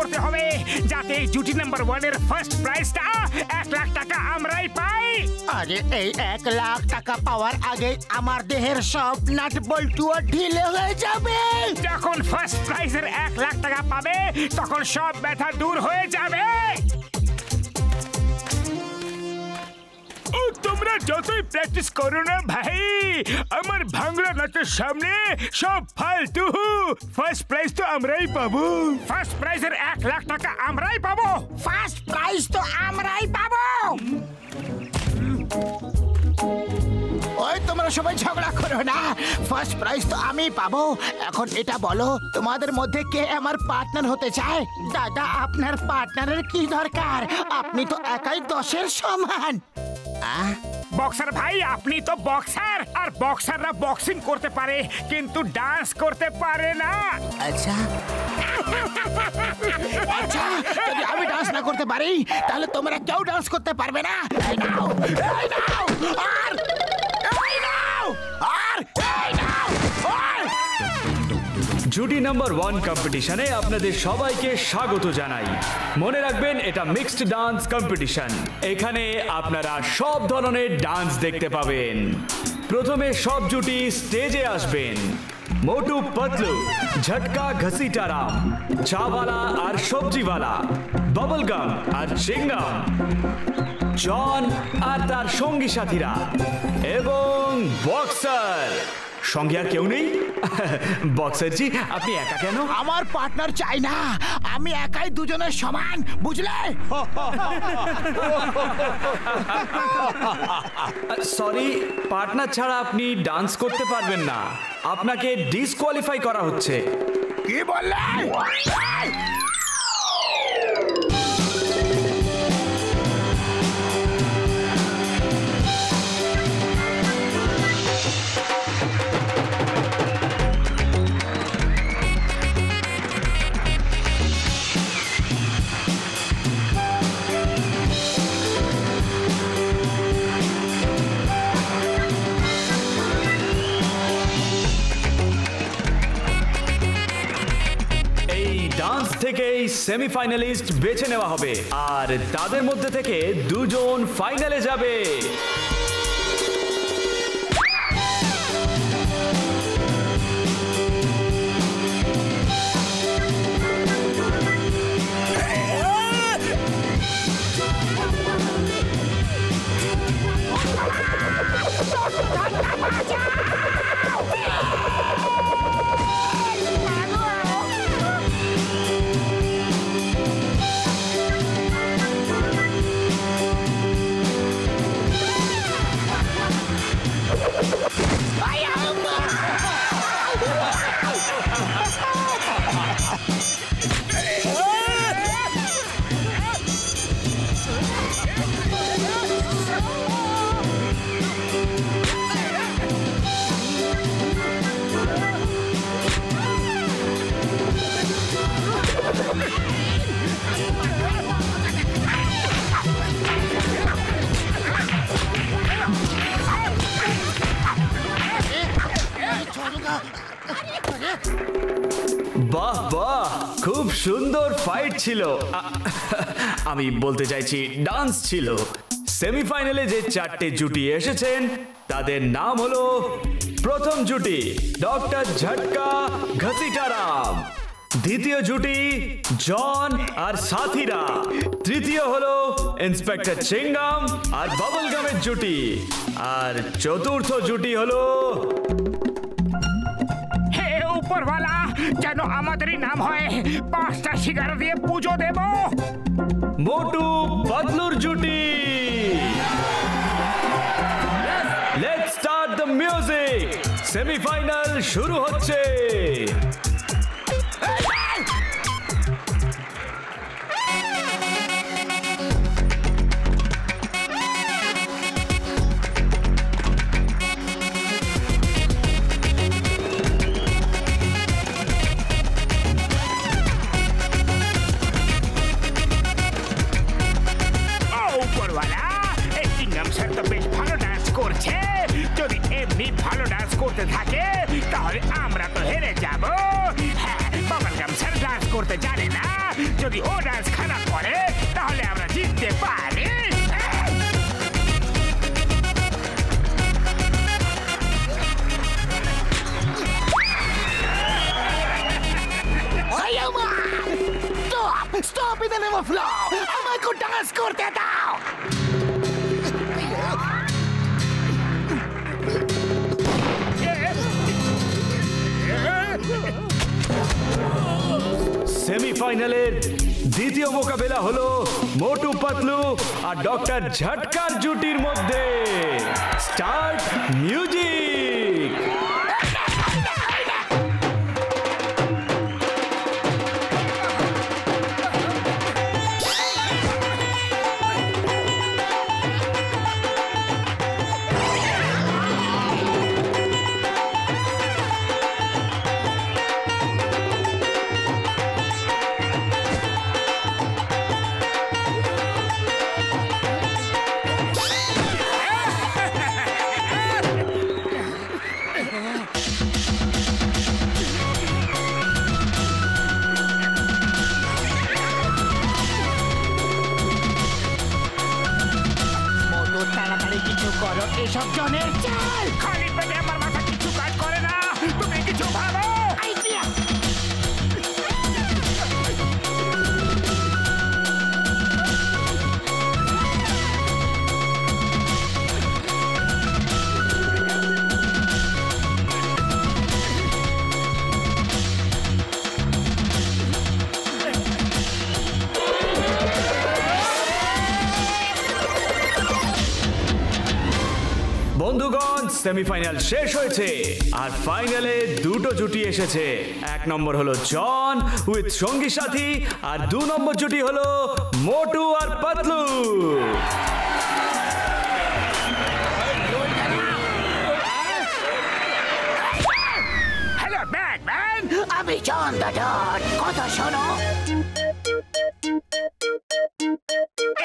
করতে হবে যাতে জুটি নাম্বার 1 এর ফার্স্ট প্রাইজটা 1 লাখ টাকা আমরাই পাই। আরে এই 1 লাখ টাকা পাওয়ার আগে আমার দেহের সব নাট বল্টুও ঢিলে হয়ে যাবে। যখন ফার্স্ট প্রাইজের 1 লাখ টাকা পাবে তখন সব ব্যথা দূর হয়ে যাবে। তোমরা যতই প্র্যাকটিস করো না ভাই, আমার ভাঙলা নাচের সামনে সব ফালতু। ফার্স্ট প্রাইজ তো আমরাই পাবো। ফার্স্ট প্রাইজের 1 লাখ টাকা আমরাই পাবো। ফার্স্ট প্রাইজ তো আমরাই পাবো। ওই তোমরা সবাই ঝগড়া করো না, ফার্স্ট প্রাইজ তো আমি পাবো। এখন এটা বলো, তোমাদের মধ্যে কে আমার পার্টনার হতে চায়? দাদা, আপনার পার্টনারের কি দরকার? আপনি তো একাই 10-এর সমান। বক্সার ভাই, আপনি তো বক্সার, আর বক্সাররা বক্সিং করতে পারে কিন্তু ডান্স করতে পারে না। আচ্ছা আচ্ছা, যদি আমি ডান্স না করতে পারি তাহলে তোমরা কেউ ডান্স করতে পারবে না। এই নাও, এই নাও, আর এই নাও, আর এই নাও। জুটি নাম্বার 1 কম্পিটিশনে আপনাদের সবাইকে স্বাগত জানাই। মনে রাখবেন, এটা মিক্সড ডান্স কম্পিটিশন। এখানে আপনারা সব ধরনের ডান্স দেখতে পাবেন। প্রথমে সব জুটি স্টেজে আসবেন। মোটু পতলু, ঝটকা ঘসিটারাম, চাওয়ালা আর সবজিওয়ালা, বাবলগাম আর চিংগাম, জন আর তার সঙ্গী সাথীরা, এবং বক্সার। সঙ্গে আর কেউ নেই? বক্সারজি, আপনি একা কেন? আমার পার্টনার চাই না, আমি একাই দুজনের সমান, বুঝলে? সরি, পার্টনার ছাড়া আপনি ডান্স করতে পারবেন না। আপনাকে ডিসকোয়ালিফাই করা হচ্ছে। কি বললে? থেকেই সেমিফাইনালিস্ট বেছে নেওয়া হবে, আর তাদের মধ্যে থেকে 2 জন ফাইনালে যাবে। বাহ বাহ, খুব সুন্দর ফাইট ছিল। আমি বলতে চাইছি ডান্স ছিল। সেমিফাইনালে যে 4টে জুটি এসেছেন তাদের নাম হলো: প্রথম জুটি ডক্টর ঝটকা ঘসিটারাম, দ্বিতীয় জুটি জন আর সাথীরা, তৃতীয় হলো ইন্সপেক্টর চিংগাম আর বাবলগামের জুটি, আর চতুর্থ জুটি হলো উপরওয়ালা যেন আমাদেরই নাম হয়, 5টা সিগারা দিয়ে পুজো দেব। মোটু পতলুর জুটি। Let's start the music. Semifinal শুরু হচ্ছে। যদি এমনি ভালো ডান্স করতে থাকে তাহলে আমরা তো হেরে যাব। বাবলগাম স্যার ডান্স করতে জানে না। যদি ও ডান্স খারাপ করে তাহলে আমরা জিততে পারি। Stop in the name of law! আমাকে ডান্স করতে দাও। সেমিফাইনালের দ্বিতীয় মোকাবেলা হলো মোটু পাতলু আর ডক্টর ঝটকার জুটির মধ্যে। Start music. এসব জনের চাল খালি পেটে আমার মাথা কিছু কাজ করে না, তুমি কিছু ভাবো। আইডিয়া বন্ধুগণ, সেমিফাইনাল শেষ হয়েছে আর ফাইনালে দুটো জুটি এসেছে। এক নম্বর হলো জন উইথ সঙ্গী সাথী আর 2 নম্বর জুটি হলো মোটু আর পাতলু। হ্যালো ব্যাটম্যান, আমি জন দাদা, কথা শোনো।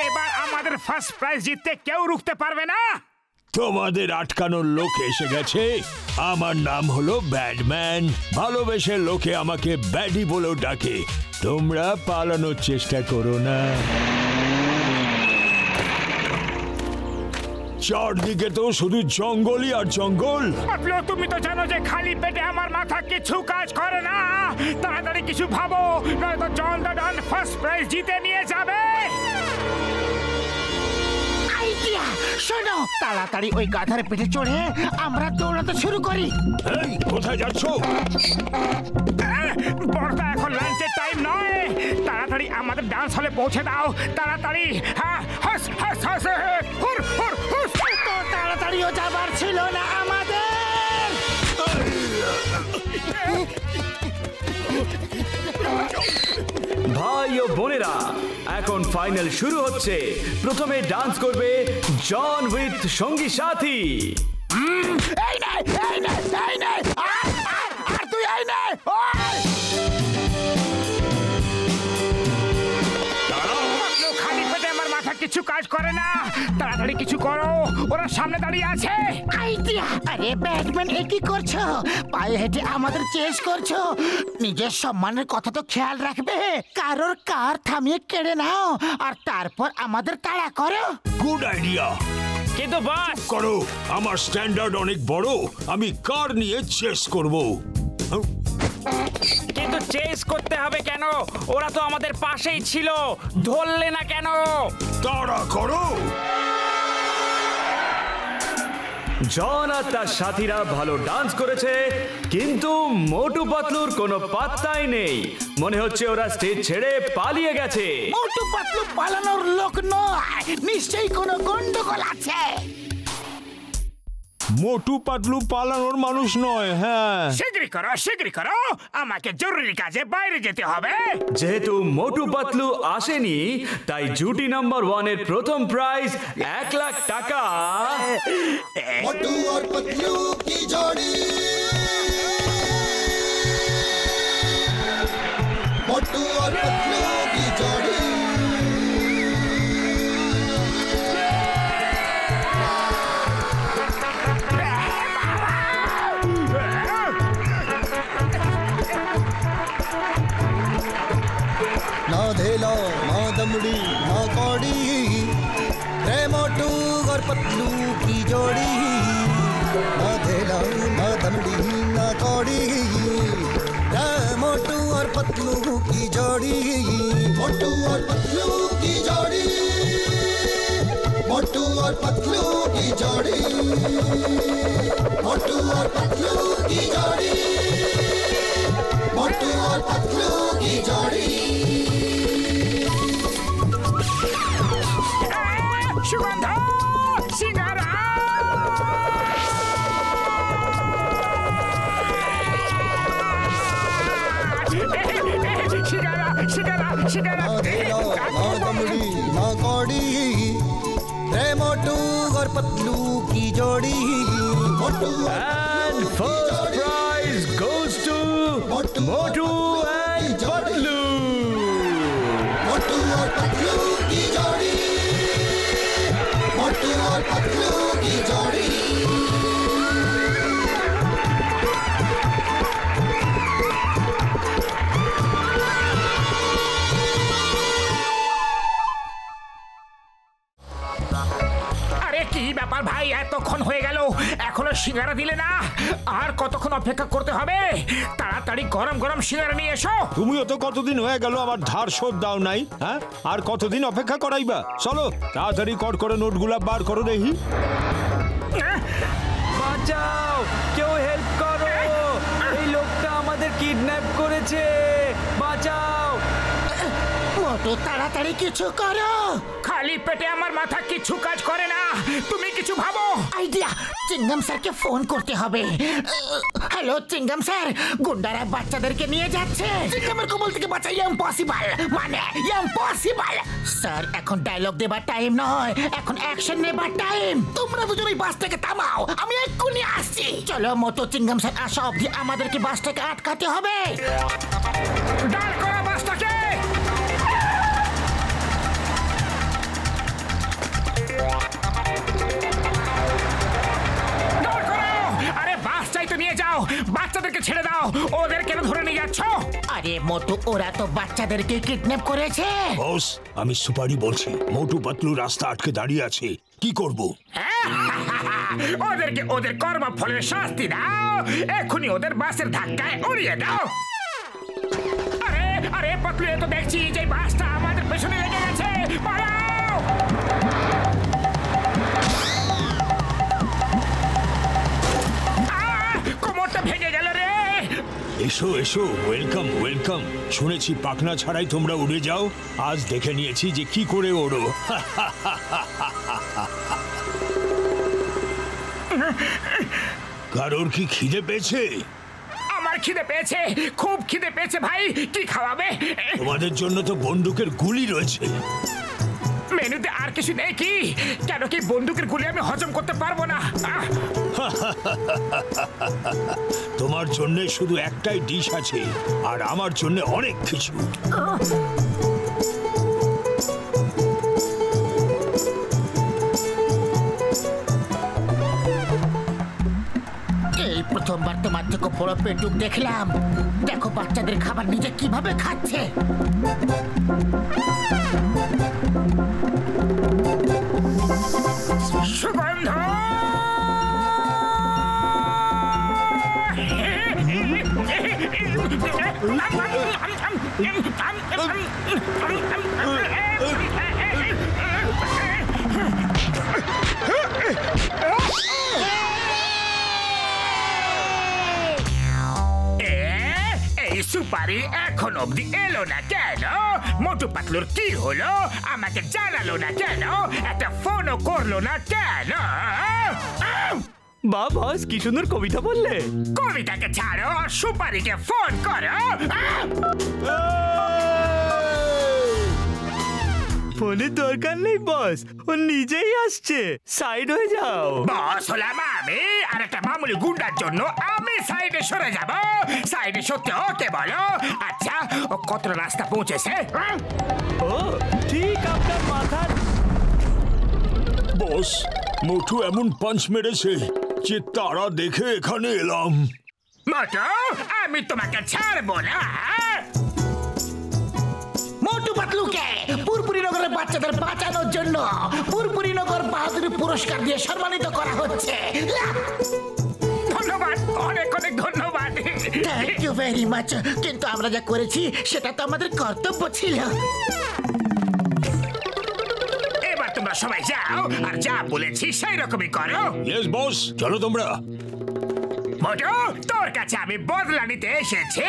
এবার আমাদের ফার্স্ট প্রাইজ জিততে কেউ রুখতে পারবে না। তোমাদের আটকানোর লোক এসে গেছে। আমার নাম হলো ব্যাটম্যান। ভালোবেসে লোকে আমাকে ব্যাডি বলেও ডাকে। তোমরা পালানোর চেষ্টা করো না। চারদিকে তো শুধু জঙ্গলই আর জঙ্গল। পাতলু, তুমি তো জানো যে খালি পেটে আমার মাথা কিছু কাজ করে না। তাড়াতাড়ি কিছু ভাবো, নয়তো জন দাদা ফার্স্ট প্রাইজ জিতে নিয়ে যাবে। আইডিয়া শোনো, তাড়াতাড়ি ওই গাধার পেটে চড়ে আমরা দৌড়াতে শুরু করি। এই, কোথায় যাচ্ছ? বড়দা, এখন লাঞ্চের টাইম নয়। তাড়াতাড়ি আমাদের ডান্স হলে পৌঁছে দাও, তাড়াতাড়ি। হ্যাঁ, হাস হাস হাস, হুর হুর হুস। তো তাড়াতাড়িও যাবার ছিল না আমাদের। ভাই ও বোনেরা, এখন ফাইনাল শুরু হচ্ছে। প্রথমে ডান্স করবে জন উইথ সঙ্গী সাথী। এই নে, এই নে, এই নে, আর তুই এই নে। পাতলু, খালি পেটে আমার মাথা কিছু কাজ করে না। তাড়াতাড়ি কিছু করো, ওরা সামনে দাঁড়িয়ে আছে। আইডিয়া! আরে ব্যাটম্যান, এ কি করছো? পায়ে হেঁটে আমাদের চেস করছো। নিজের সম্মানের কথা তো খেয়াল রাখবে। কারোর কার থামিয়ে কেড়ে নাও আর তারপর আমাদের তাড়া করো। Good idea. কিন্তু বাস করো, আমার স্ট্যান্ডার্ড অনেক বড়। আমি কার নিয়ে চেস করব। কিন্তু চেস করতে হবে কেন? ওরা তো আমাদের পাশেই ছিল, ধরলে না কেন? তাড়া করো। জন আর তার সাথীরা ভালো ডান্স করেছে, কিন্তু মোটু পাতলুর কোনো পাত্তাই নেই। মনে হচ্ছে ওরা স্টেজ ছেড়ে পালিয়ে গেছে। মোটু পাতলু পালানোর লোক নয়, নিশ্চয়ই কোনো গন্ডগোল আছে। মোটু পাতলু পালানোর মানুষ নয়। হ্যাঁ, শীঘ্রই করো, আমাকে জরুরি কাজে বাইরে যেতে হবে। যেহেতু মোটু পাতলু আসেনি, তাই জুটি নাম্বার 1 এর প্রথম প্রাইজ 1 লাখ টাকা। मोटू और पतलू की जोड़ी, मोटू और पतलू की जोड़ी। ना धेल दमड़ी ना कौड़ी रे मोटू और पतलू की जोड़ी ना धेला ना दमड़ी ना कौड़ी रे मोटू और पतलू की जोड़ी मोटू और पतलू की जोड़ी मोटू और पतलू की जोड़ी मोटू और पतलू की जोड़ी मोटू और पतलू की जोड़ी सुगंधा सिंगारा शिकारा शिकारा ना दमड़ी ना कौड़ी रे मोटू और पतलू की जोड़ी मोटू And first prize goes to Motu and Patlu. मोटू और पतलू की जोड़ी मोटू और पतलू की जोड़ी ব্যাপার ভাই, এতক্ষণ হয়ে গেল এখনো সিঙ্গারা দিলে না। আর কতক্ষণ অপেক্ষা করতে হবে? তাড়াতাড়ি গরম গরম সিঙ্গারা নিয়ে এসো। তুমিও তো কতদিন হয়ে গেল আমার ধার শোধ দাও নাই, হ্যাঁ? আর কতদিন অপেক্ষা করাইবা? চলো তাড়াতাড়ি কর করে নোটগুলা বার করো দেখি। বাঁচাও, কেউ হেল্প করো, এই লোকটা আমাদের কিডন্যাপ করেছে, বাঁচাও। মোটু তাড়াতাড়ি কিছু করো। খালি পেটে আমার মাথা কিছু কাজ করে না, তুমি কিছু ভাবো। আইডিয়া, চিঙ্গাম স্যারকে ফোন করতে হবে। হ্যালো চিঙ্গাম স্যার, গুন্ডারা বাচ্চাদেরকে নিয়ে যাচ্ছে। চিঙ্গামের কবল থেকে বাঁচা ইম্পসিবল, মানে ইম্পসিবল। স্যার এখন ডায়লগ দেবার টাইম নয়, এখন অ্যাকশন নেবার টাইম। তোমরা দুজন ওই বাসটাকে থামাও, আমি এক্ষুনি আসছি। চলো মোটু, চিঙ্গাম স্যার আসা অবধি আমাদেরকে বাসটাকে আটকাতে হবে। দাঁড় করো বাসটাকে। আরে বাসটাই তো নিয়ে যাও, বাচ্চাদেরকে ছেড়ে দাও, ওদের কেন ধরে নিয়ে যাচ্ছ? আরে মোটু, ওরা তো বাচ্চাদেরকে কিডন্যাপ করেছে। বস, আমি সুপারি বলছি, মোটু পাতলু রাস্তা আটকে দাঁড়িয়ে আছে, কি করব? ওদেরকে ওদের কর্মফলের শাস্তি দাও, এখনই ওদের বাসের ধাক্কায় উড়িয়ে দাও। আরে আরে পাতলু, এ তো দেখছি যে বাসটা আমাদের পেছনে লেগে গেছে, পালাও। কোমরটা ভেঙে গেল রে। এসো এসো, ওয়েলকাম ওয়েলকাম। শুনেছি পাখনা ছাড়াই তোমরা উড়ে যাও, আজ দেখে নিয়েছি যে কি করে ওড়ো। কারোর কি খিদে পেয়েছে? আমার খিদে পেয়েছে, খুব খিদে পেয়েছে ভাই, কি খাওয়াবে? তোমাদের জন্য তো বন্দুকের গুলি রয়েছে। মেনুতে আর কিছু নেই কি? কেন কি বন্দুকের গুলি আমি হজম করতে পারবো না? তোমার জন্য শুধু একটাই ডিশ আছে, আর আমার জন্য অনেক কিছু। এই প্রথমবার তোমার থেকে বড় পেটুক দেখলাম। দেখো বাচ্চাদের খাবার নিজে কিভাবে খাচ্ছে। সুগন্ধ, সুপারি এখন অব্দি এলো না কেন? মোটু পাতলুর কি হলো আমাকে জানালো না কেন? একটা ফোনও করলো না কেন? বা বস, কি সুন্দর কবিতা বললে। কবিতাকে ছাড়ো, সুপারিকে ফোন করো। ফোনের দরকার নেই বস, ও নিজেই আসছে, সাইড হয়ে যাও। বস হলাম আমি, আর একটা মামুলি গুন্ডার জন্য আমি সাইডে সরে যাব? সাইডে সত্যি ওকে বলো। আচ্ছা, ও কত রাস্তা পৌঁছেছে? ও ঠিক আপনার মাথার। বস, মোটু এমন পাঞ্চ মেরেছে যে তারা দেখে এখানে এলাম। মোটু, আমি তোমাকে ছাড়বো না। মোটু পাতলুকে পুরপুরি নগরের বাচ্চাদের বাঁচানোর জন্য পুরপুরি নগর বাহাদুরি পুরস্কার দিয়ে সম্মানিত করা হচ্ছে। ধন্যবাদ, অনেক অনেক ধন্যবাদ। Thank you very much. কিন্তু আমরা যা করেছি সেটা তো আমাদের কর্তব্য ছিল। এবার তোমরা সবাই যাও আর যা বলেছি সেই রকমই করো। ইয়েস বস, চলো তোমরা। মোটু, তোর কাছে আমি বদলা নিতে এসেছি।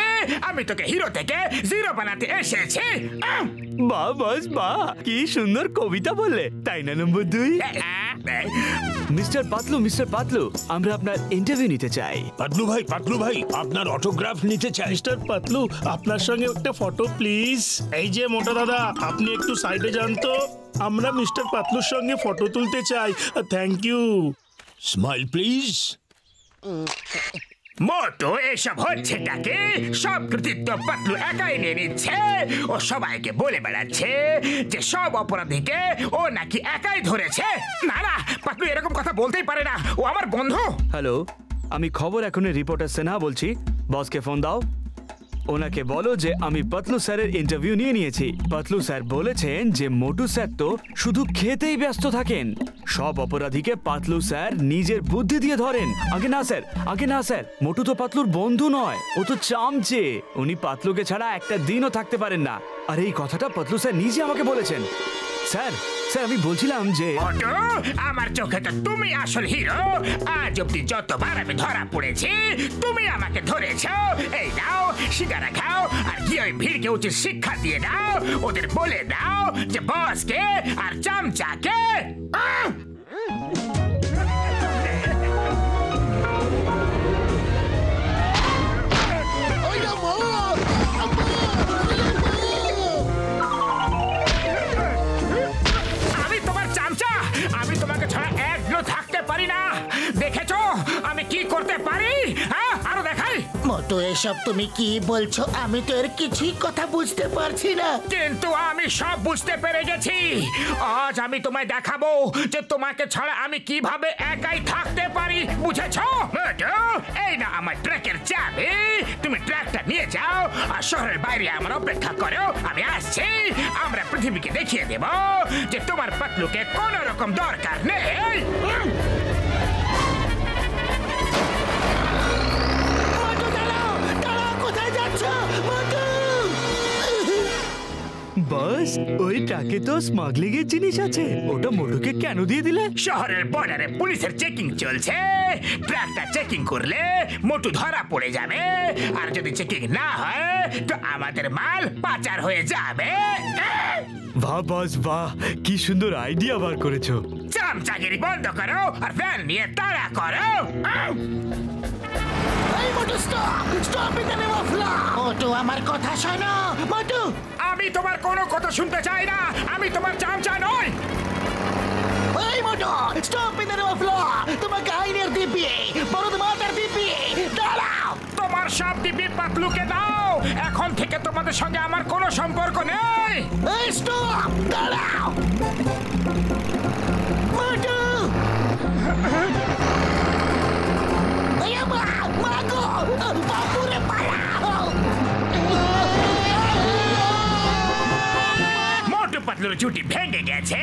আমি তোকে হিরো থেকে জিরো বানাতে এসেছি। বাহ বস বাহ, কি সুন্দর কবিতা বললে, তাই না নম্বর 2? মিস্টার পাতলু, আমরা আপনার ইন্টারভিউ নিতে চাই। পাতলু ভাই আপনার অটোগ্রাফ নিতে চাই। মিস্টার পাতলু, আপনার সঙ্গে একটা ফটো প্লিজ। এই যে মোটা দাদা, আপনি একটু সাইডে যান তো, আমরা মিস্টার পাতলুর সঙ্গে ফটো তুলতে চাই। Thank you. Smile please. মোটু, এসব হচ্ছেটাকে সব কৃতিত্ব পাতলু একাই নিয়ে নিচ্ছে। ও সবাইকে বলে বেড়াচ্ছে যে সব অপরাধীকে ও নাকি একাই ধরেছে। না না, পাতলু এরকম কথা বলতেই পারে না, ও আমার বন্ধু। হ্যালো, আমি খবর এখনের রিপোর্টার সিনহা বলছি। বসকে ফোন দাও, ওনাকে বলো যে আমি পাতলু স্যারের ইন্টারভিউ নিয়ে নিয়েছি। পাতলু স্যার বলেছেন যে মোটু স্যার তো শুধু খেতেই ব্যস্ত থাকেন, সব অপরাধীকে পাতলু স্যার নিজের বুদ্ধি দিয়ে ধরেন। আগে না স্যার, মোটু তো পাতলুর বন্ধু নয়, ও তো চামচে। উনি পাতলুকে ছাড়া একটা দিনও থাকতে পারেন না। আর এই কথাটা পাতলু স্যার নিজে আমাকে বলেছেন। স্যার আমি বলছিলাম যে মোটু, আমার চোখে তো তুমি আসল হিরো। আজ অব্দি যতবার আমি ধরা পড়েছি তুমি আমাকে ধরেছ। এই দাও, সিগারা খাও আর গিয়ে ওই ভিড়কে উচিত শিক্ষা দিয়ে দাও। ওদের বলে দাও যে বসকে আর চামচাকে আমি তোমাকে ছাড়া একদিনও থাকতে পারি না। দেখেছো আমি কি করতে পারি? হ্যাঁ, আরো দেখাই। মোটু, এসব তুমি কি বলছো? আমি তো এর কিছুই কথা বুঝতে পারছি না। কিন্তু আমি সব বুঝতে পেরে গেছি। আজ আমি তোমায় দেখাবো যে তোমাকে ছাড়া আমি কিভাবে একাই থাকতে পারি। বুঝেছো? এই না আমার ট্রাকের চাবি, তুমি ট্রাকটা নিয়ে যাও আর শহরের বাইরে আমার অপেক্ষা করো। আমি আসছি। আমরা পৃথিবীকে দেখিয়ে দেব যে তোমার পাতলুকে কোন রকম দরকার নেই। বস, ওই ট্রাকে তো স্মাগলিং এর জিনিস আছে, ওটা মোটুকে কেন দিয়ে দিলে? শহরের বর্ডারে পুলিশের চেকিং চলছে। ট্রাকটা চেকিং করলে মোটু ধরা পড়ে যাবে, আর যদি চেকিং না হয় তো আমাদের মাল পাচার হয়ে যাবে। বাহ বস বাহ, কি সুন্দর আইডিয়া বার করেছো। চামচাগিরি বন্ধ করো আর ভ্যান নিয়ে তাড়া করো। মোটু, আমার কথা শোনো। মোটু, আমি তোমার কোনো কথা শুনতে চাই না। আমি তোমার চামচা নই। এই মোটু, stop in the name of law. তোমাকে আইনের দিব্যি, বড় মাতার দিব্যি, দাঁড়াও। তোমার সব দিব্যি পাতলুকে দাও। এখন থেকে তোমাদের সঙ্গে আমার কোনো সম্পর্ক নেই। এই স্টপ, দাঁড়াও। মোটু, মোটু পাতলুর ছুটি ভেঙে গেছে।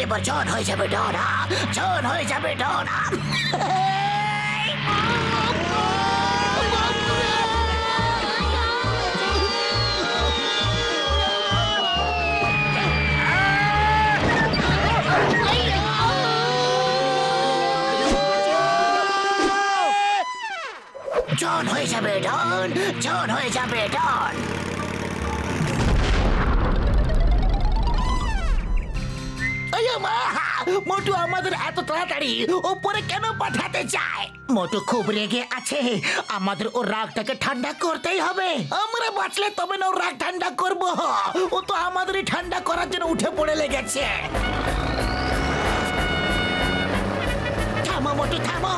এবার জন হয়ে যাবে ডরা, জন হয়ে যাবে ডরা। জন হয়ে যাবে ডন, জন হয়ে যাবে ডন। মোটু আমাদের এত তাড়াতাড়ি উপরে কেন পাঠাতে চায়? মোটু খুব রেগে আছে। আমাদের ওর রাগটাকে ঠান্ডা করতেই হবে। আমরা বাঁচলে তবে না ওর রাগ ঠান্ডা করবো। ও তো আমাদেরই ঠান্ডা করার জন্য উঠে পড়ে লেগেছে। থামো মোটু, থামো।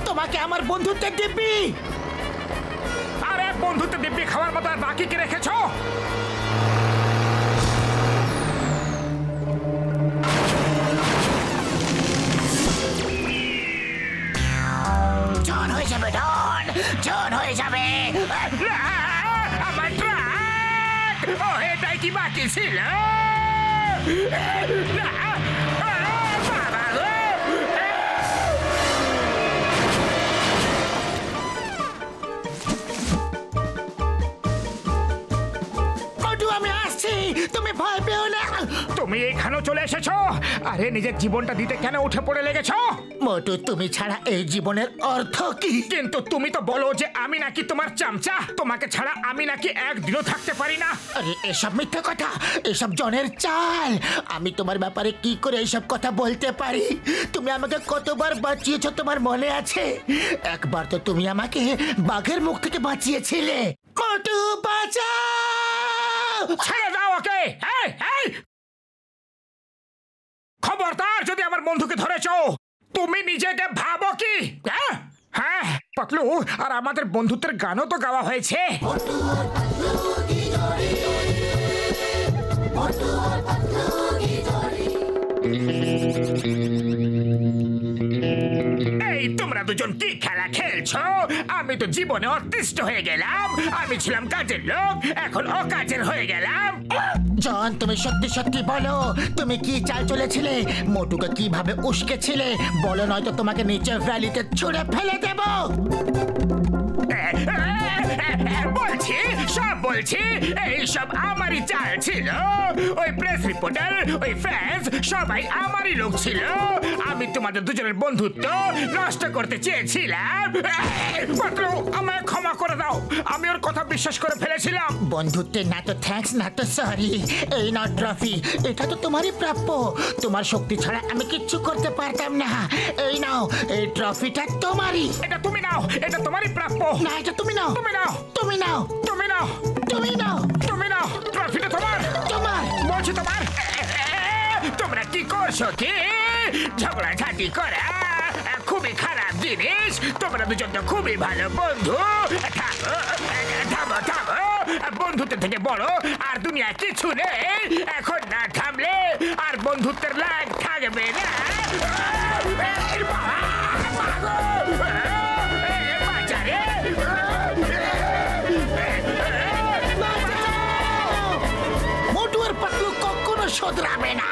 তোমাকে আমার বন্ধুত্বের দিব্যি। আরে বন্ধুত্ব দিব্যি খাওয়ার মতো আর বাকি কি রেখেছো? জন হয়ে যাবে ডন, জন হয়ে যাবে। আমার ট্রাক! ও এটাই কি বাকি ছিল? বাবা গো! মোটু আমি আসছি, তুমি ভয় পেও না। তুমি এখানেও চলে এসেছো? আরে নিজের জীবনটা দিতে কেন উঠে পড়ে লেগেছো? মোটু তুমি ছাড়া এই জীবনের অর্থ কি? কিন্তু তুমি তো বলো যে আমি নাকি তোমার চামচা, তোমাকে ছাড়া আমি নাকি একদিনও থাকতে পারি না। আরে এসব মিথ্যে কথা, এসব জনের চাল। আমি তোমার ব্যাপারে কি করে এইসব কথা বলতে পারি? তুমি আমাকে কতবার বাঁচিয়েছো তোমার মনে আছে? একবার তো তুমি আমাকে বাঘের মুখ থেকে বাঁচিয়েছিলে। মোটু বাঁচাও! ছেড়ে দাও ওকে! এই, এই! খবরদার যদি আমার বন্ধুকে ধরেছো, তুমি নিজেকে ভাবো কি? হ্যাঁ হ্যাঁ পাতলু, আর আমাদের বন্ধুত্বের গানও তো গাওয়া হয়েছে। এই তোমরা দুজন কি খেলা খেলছো? আমি তো জীবনে অতিষ্ঠ হয়ে গেলাম। আমি ছিলাম কাজের লোক, এখন অকাজের হয়ে গেলাম। জন তুমি সত্যি সত্যি বলো, তুমি কি চাল চলেছিলে? মোটুকে কিভাবে উস্কেছিলে বলো, নয়তো তোমাকে নিচে ভ্যালিতে ছুঁড়ে ফেলে দেব। বলছি, সব বলছি, এইসব আমারই চাল ছিল। ওই প্রেস রিপোর্টার, ওই ফ্যান্স সবাই আমারই লোক ছিল। আমি তোমাদের দুজনের বন্ধুত্ব নষ্ট করতে চেয়েছিলাম। পাতলু, আমায় ক্ষমা করে দাও, আমি ওর কথা বিশ্বাস করে ফেলেছিলাম। বন্ধুত্বে না তো থ্যাঙ্কস না তো সরি। এই নাও ট্রফি, এটা তো তোমারই প্রাপ্য। তোমার শক্তি ছাড়া আমি কিচ্ছু করতে পারতাম না। এই নাও, এই ট্রফিটা তোমারই। এটা তুমি নাও, এটা তোমারই প্রাপ্য। না, এটা তুমি নাও। তুমি নাও, তুমি নাও, তুমি নাও, তুমি নাও, তুমি নাও, ট্রফিটা তোমার। তোমার। বলছি তোমার। তোমরা কি করছো কি? ঝগড়াঝাটি করা খুবই খারাপ জিনিস। তোমরা দুজন তো খুবই ভালো বন্ধু। থামো, থামো, থামো। বন্ধুত্বের থেকে বড় আর দুনিয়া কিছু নেই। এখন না থামলে আর বন্ধুত্বের লাগ থাকবে না। বাঁচারে! মোটু আর পাতলু কখনো শোধরাবে না।